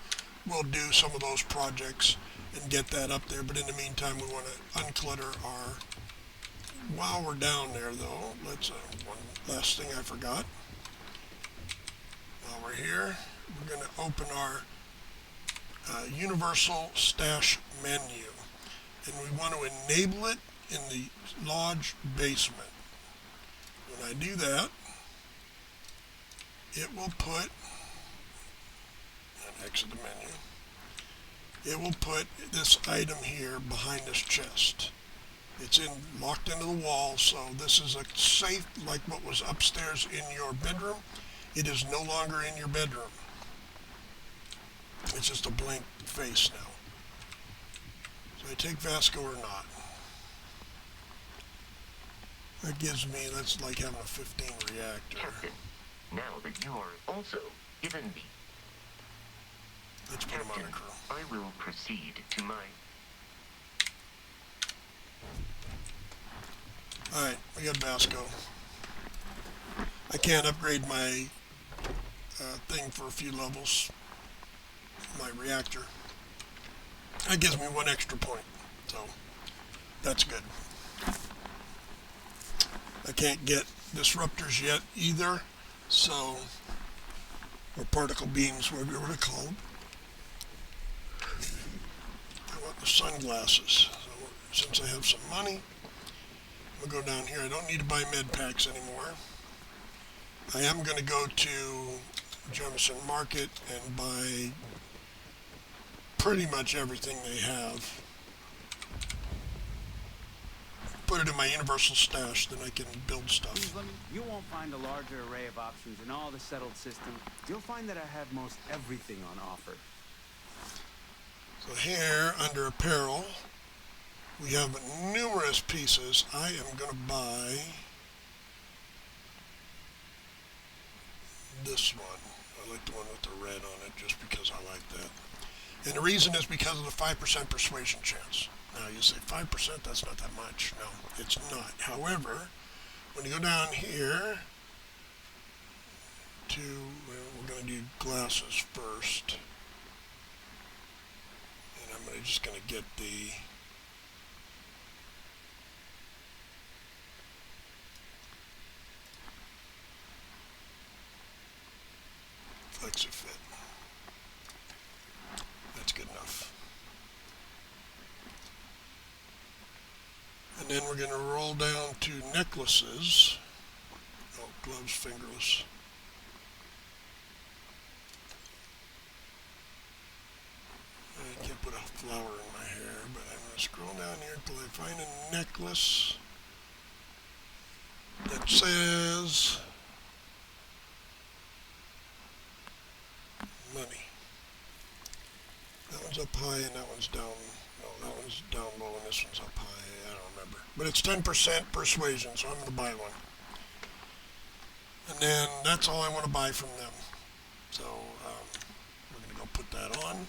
we'll do some of those projects and get that up there, but in the meantime we want to unclutter our, while we're down there though, let's one last thing I forgot. While we're here, we're going to open our universal stash menu, and we want to enable it in the lodge basement. When I do that, it will put, and exit the menu, it will put this item here behind this chest. It's locked into the wall, so this is a safe like what was upstairs in your bedroom. It is no longer in your bedroom. It's just a blank face now. So I take Vasco or not. That gives me, that's like having a 15 reactor. Captain, now that you are also given me. Let's put him on the crew. I will proceed to my... Alright, we got Vasco. I can't upgrade my thing for a few levels. My reactor. That gives me 1 extra point. So, that's good. I can't get disruptors yet either, so, or particle beams, whatever you want to call them. I want the sunglasses. So, since I have some money, I'm going to go down here. I don't need to buy med packs anymore. I am going to go to Jefferson Market and buy pretty much everything they have. Put it in my universal stash, then I can build stuff. You won't find a larger array of options in all the settled system. You'll find that I have most everything on offer. So here, under apparel, we have numerous pieces. I am going to buy this one. I like the one with the red on it just because I like that. And the reason is because of the 5% persuasion chance. Now you say 5%, that's not that much. No, it's not. However, when you go down here to, well, we're going to do glasses first. And I'm just going to get the FlexiFit. That's good enough. And then we're going to roll down to necklaces. Oh, gloves, fingerless. flower in my hair, but I'm going to scroll down here until I find a necklace that says money. That one's up high and that one's down. No, that one's down low and this one's up high. I don't remember. But it's 10% persuasion, so I'm going to buy one. And then that's all I want to buy from them. So we're going to go put that on.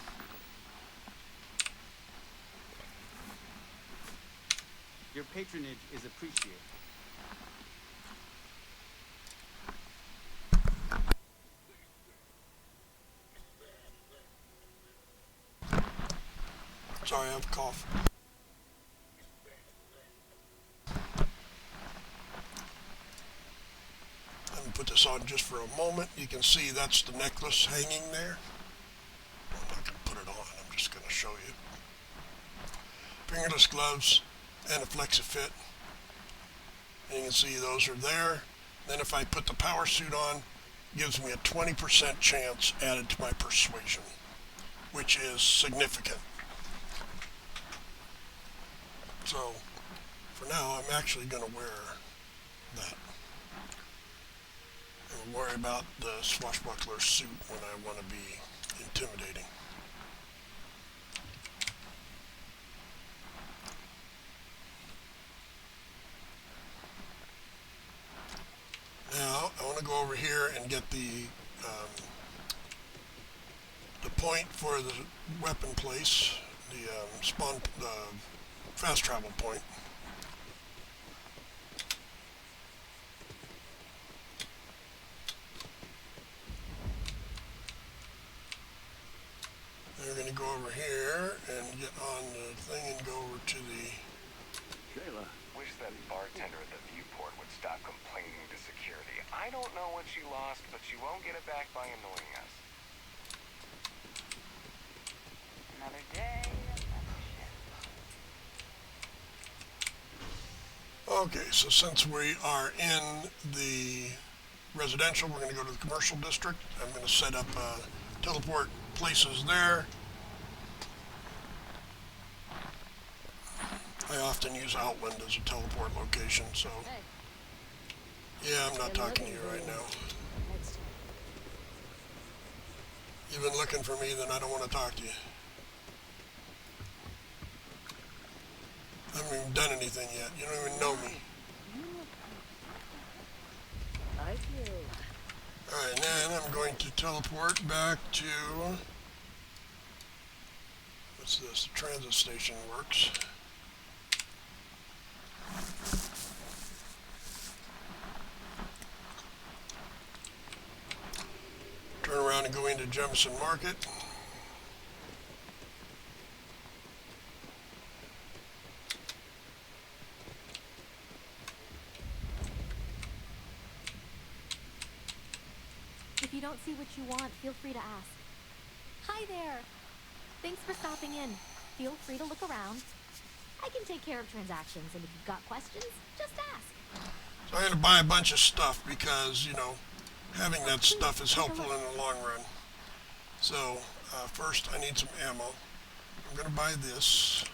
Your patronage is appreciated. Sorry, I have a cough. I'm going to put this on just for a moment. You can see that's the necklace hanging there. I'm not going to put it on. I'm just going to show you. Fingerless gloves and a flexi-fit. And you can see those are there. Then if I put the power suit on, it gives me a 20% chance added to my persuasion, which is significant. So, for now, I'm actually going to wear that. And worry about the swashbuckler suit when I want to be intimidating. Now, I want to go over here and get the point for the weapon place, the fast travel point. We're going to go over here and get on the thing and go over to the... Shayla. Wish that bartender at the viewport would stop complaining to security. I don't know what she lost, but she won't get it back by annoying us. Another day, another shift. Okay, so since we are in the residential, we're going to go to the commercial district. I'm going to set up teleport places there. I often use Outland as a teleport location, so... Yeah, I'm not talking to you right now. You've been looking for me, then I don't want to talk to you. I haven't even done anything yet. You don't even know me. Alright, then I'm going to teleport back to... What's this? The transit station works. Turn around and go into Jefferson Market. If you don't see what you want, feel free to ask. Hi there! Thanks for stopping in. Feel free to look around. I can take care of transactions, and if you've got questions, just ask. So I'm going to buy a bunch of stuff because, you know, having that stuff is helpful in the long run. So, first I need some ammo. I'm going to buy this.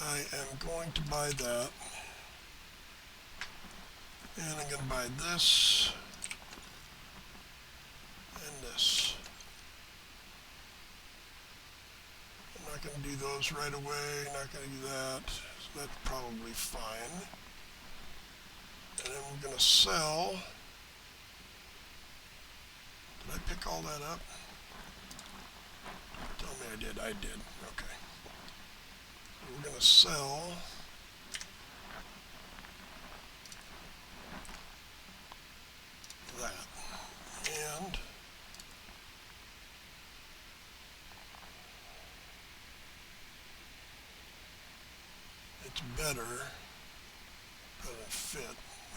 I am going to buy that. And I'm going to buy this. And this. I'm not going to do those right away. Not going to do that. So that's probably fine. And then we're going to sell. Did I pick all that up? Tell me I did. I did. Okay. So we're going to sell. That. And it's better. Doesn't fit.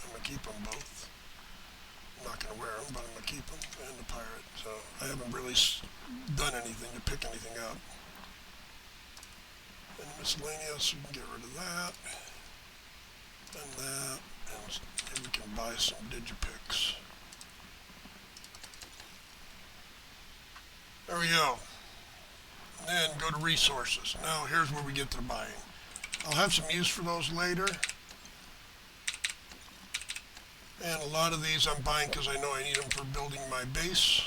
I'm going to keep them both. I'm not going to wear them, but I'm going to keep them, and the pirate. So I haven't really done anything to pick anything up. And miscellaneous, we can get rid of that. And that. And maybe we can buy some digipicks. There we go. Then go to resources. Now here's where we get to the buying. I'll have some use for those later. And a lot of these I'm buying because I know I need them for building my base.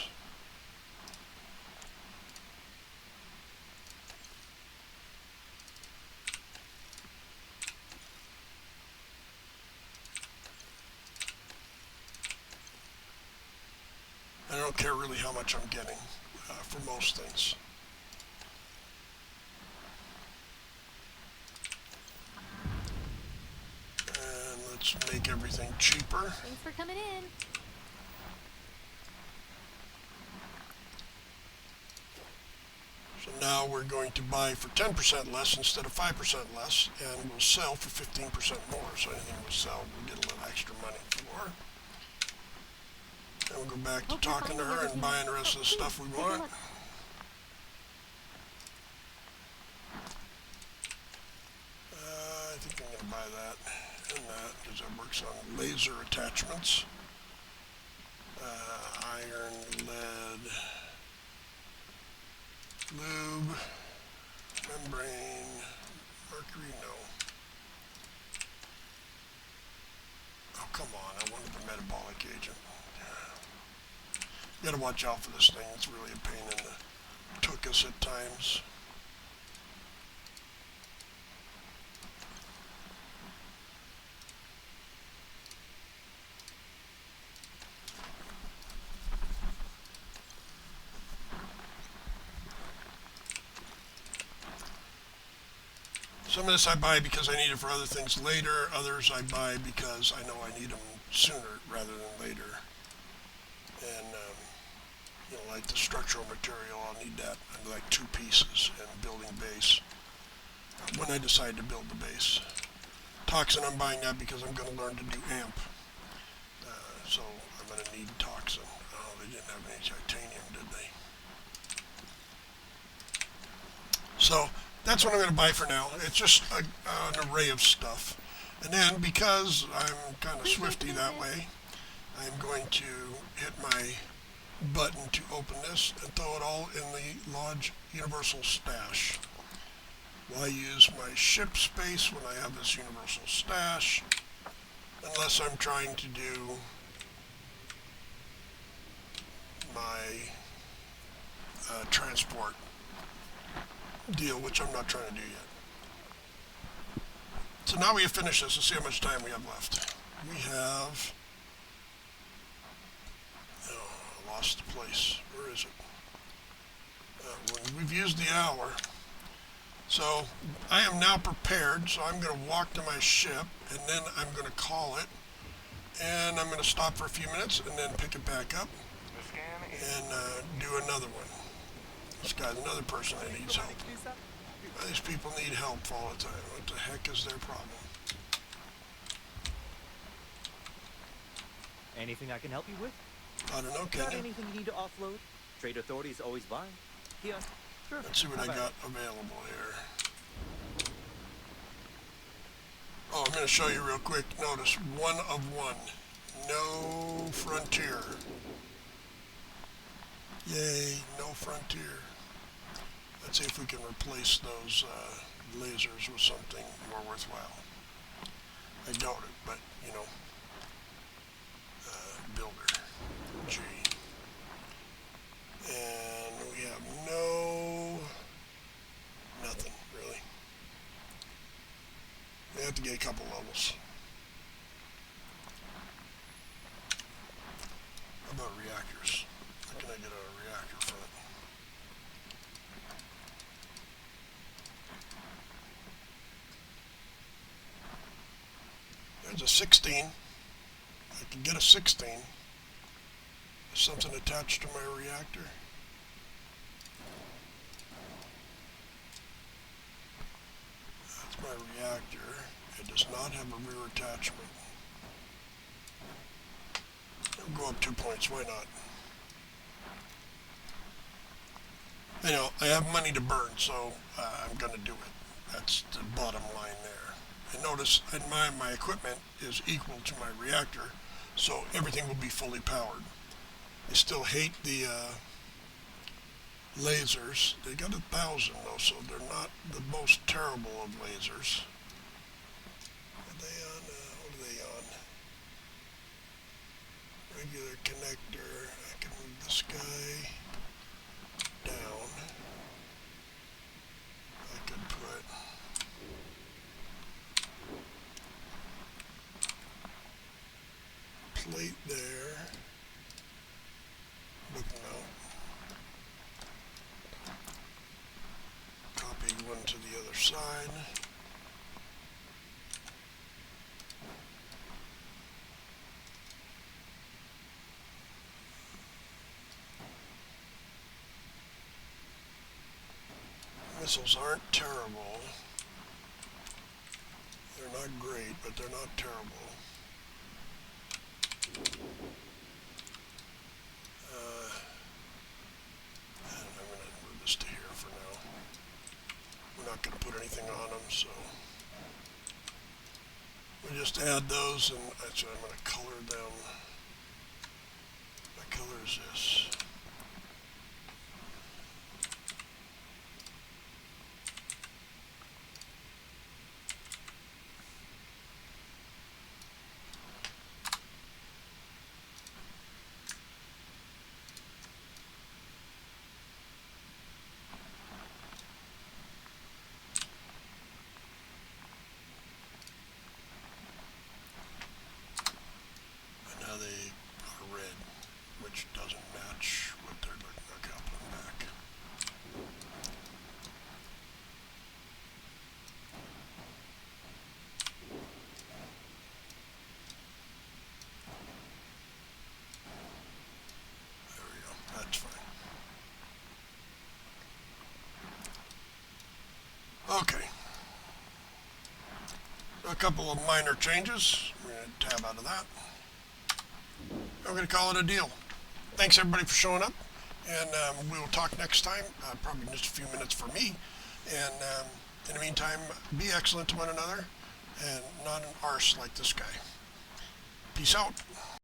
I don't care really how much I'm getting for most things. And let's make everything cheaper. Thanks for coming in. So now we're going to buy for 10% less instead of 5% less, and we'll sell for 15% more. So anything we sell, we'll get a little extra money for. And we'll go back to talking to her and buying the rest of the stuff we want. I think I'm going to buy that and that because that works on laser attachments. Iron, lead, lube, membrane, mercury, no. Oh, come on, I wanted the metabolic agent. You gotta watch out for this thing, it's really a pain in the tuchus at times. Some of this I buy because I need it for other things later. Others I buy because I know I need them sooner rather than later. And, you know, like the structural material, I'll need that in like 2 pieces and building base when I decide to build the base. Toxin, I'm buying that because I'm going to learn to do amp. So I'm going to need toxin. Oh, they didn't have any titanium, did they? So that's what I'm going to buy for now. It's just an array of stuff. And then, because I'm kind of swifty that way, I'm going to hit my button to open this and throw it all in the Lodge Universal Stash. Why use my ship space when I have this Universal Stash? Unless I'm trying to do my transport deal, which I'm not trying to do yet. So now we have finished this. Let's see how much time we have left. We have... Oh, I lost the place. Where is it? We've used the hour. So I am now prepared. So I'm going to walk to my ship, and then I'm going to call it. And I'm going to stop for a few minutes, and then pick it back up, and do another one. This guy's another person that needs help. These people need help all the time. What the heck is their problem? Anything I can help you with? I don't know, Got can you? anything you need to offload? Trade Authority is always buying. Here. Sure. Let's see what I got available here. Oh, I'm going to show you real quick. Notice, 1 of 1. No frontier. Yay, no frontier. Let's see if we can replace those lasers with something more worthwhile. I doubt it, but, you know, builder, G. And we have nothing, really. We have to get a couple levels. How about reactors? How can I get a reactor from it? There's a 16. I can get a 16. Is something attached to my reactor? That's my reactor. It does not have a rear attachment. I'll go up 2 points, why not? You know, I have money to burn, so I'm going to do it. That's the bottom line there. And notice, my equipment is equal to my reactor, so everything will be fully powered. I still hate the lasers. They got 1,000 though, so they're not the most terrible of lasers. Are they on, what are they on? Regular connector. I can move this guy down. I could put plate there. Looking out. Copy one to the other side. Missiles aren't terrible. They're not great, but they're not terrible. And I'm going to move this to here for now. We're not going to put anything on them, so we just add those, and actually I'm going to color them. My color is this. And now they are red, which doesn't match what they're looking like. I'll put them back. There we go. That's fine. Okay. So a couple of minor changes. We're going to tab out of that. I'm going to call it a deal. Thanks everybody for showing up, and we will talk next time, probably in just a few minutes for me. And in the meantime, be excellent to one another, and not an arse like this guy. Peace out.